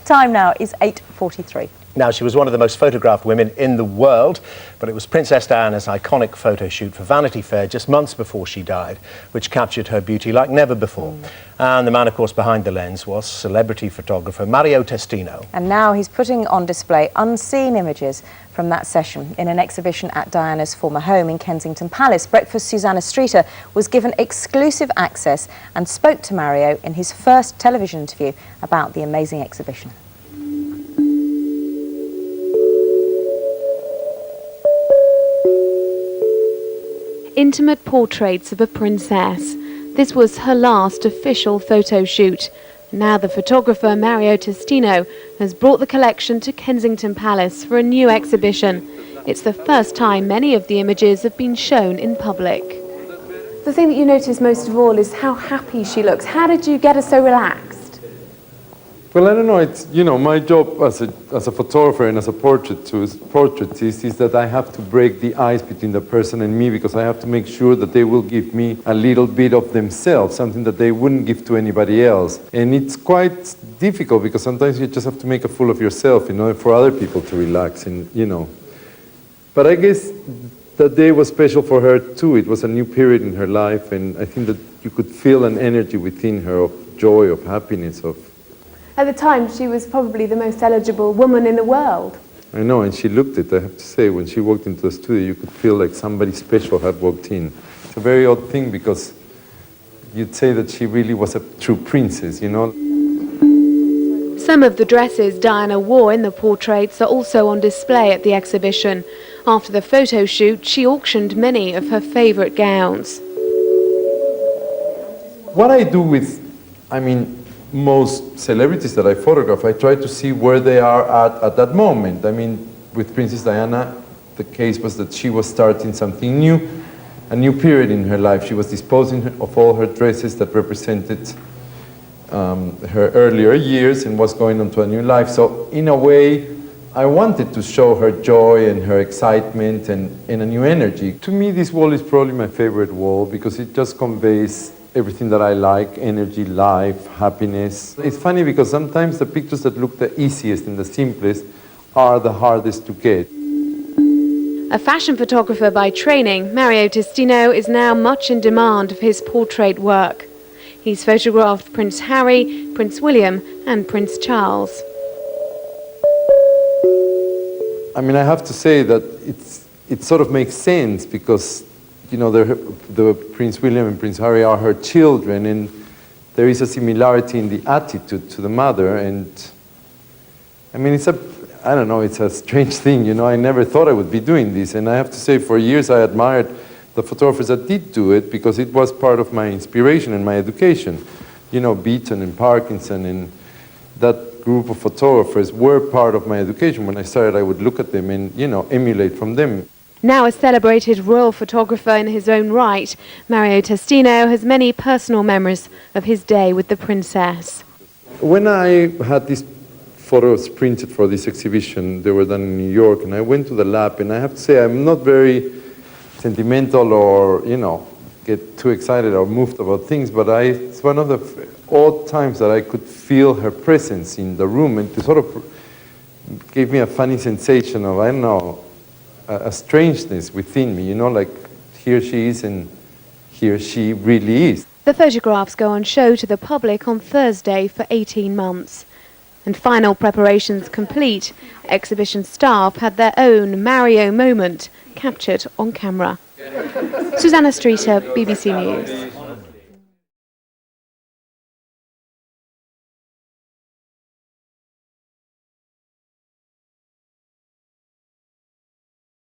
Time now is 8:43. Now, she was one of the most photographed women in the world, but it was Princess Diana's iconic photo shoot for Vanity Fair just months before she died, which captured her beauty like never before. And the man, of course, behind the lens was celebrity photographer Mario Testino. And now he's putting on display unseen images from that session in an exhibition at Diana's former home in Kensington Palace. Breakfast Susanna Streeter was given exclusive access and spoke to Mario in his first television interview about the amazing exhibition. Intimate portraits of a princess. This was her last official photo shoot. Now the photographer Mario Testino has brought the collection to Kensington Palace for a new exhibition. It's the first time many of the images have been shown in public. The thing that you notice most of all is how happy she looks. How did you get her so relaxed? Well, I don't know. It's, you know, my job as a photographer and as a portraitist is that I have to break the ice between the person and me, because I have to make sure that they will give me a little bit of themselves, something that they wouldn't give to anybody else. And it's quite difficult because sometimes you just have to make a fool of yourself in order for other people to relax, and you know. But I guess that day was special for her too. It was a new period in her life, and I think that you could feel an energy within her of joy, of happiness, of... At the time, she was probably the most eligible woman in the world. I know, and she looked it, I have to say. When she walked into the studio, you could feel like somebody special had walked in. It's a very odd thing, because you'd say that she really was a true princess, you know. Some of the dresses Diana wore in the portraits are also on display at the exhibition. After the photo shoot, she auctioned many of her favourite gowns. What I do with, most celebrities that I photograph, I try to see where they are at that moment. I mean, with Princess Diana, the case was that she was starting something new, a new period in her life. She was disposing of all her dresses that represented her earlier years and was going on to a new life. So in a way, I wanted to show her joy and her excitement and a new energy. To me, this wall is probably my favorite wall, because it just conveys everything that I like: energy, life, happiness. It's funny because sometimes the pictures that look the easiest and the simplest are the hardest to get. A fashion photographer by training, Mario Testino is now much in demand of his portrait work. He's photographed Prince Harry, Prince William and Prince Charles. I mean, I have to say that it sort of makes sense, because you know, the Prince William and Prince Harry are her children, and there is a similarity in the attitude to the mother. And I mean, I don't know, it's a strange thing, you know. I never thought I would be doing this, and I have to say, for years I admired the photographers that did do it, because it was part of my inspiration and my education. You know, Beaton and Parkinson and that group of photographers were part of my education. When I started, I would look at them and, you know, emulate from them. Now a celebrated royal photographer in his own right, Mario Testino has many personal memories of his day with the princess. When I had these photos printed for this exhibition, they were done in New York, and I went to the lab, and I have to say I'm not very sentimental or, you know, get too excited or moved about things, but it's one of the odd times that I could feel her presence in the room, and it sort of gave me a funny sensation of, I don't know, a strangeness within me, you know, like here she is and here she really is. The photographs go on show to the public on Thursday for 18 months. And final preparations complete, exhibition staff had their own Mario moment captured on camera. Susanna Streeter, BBC News.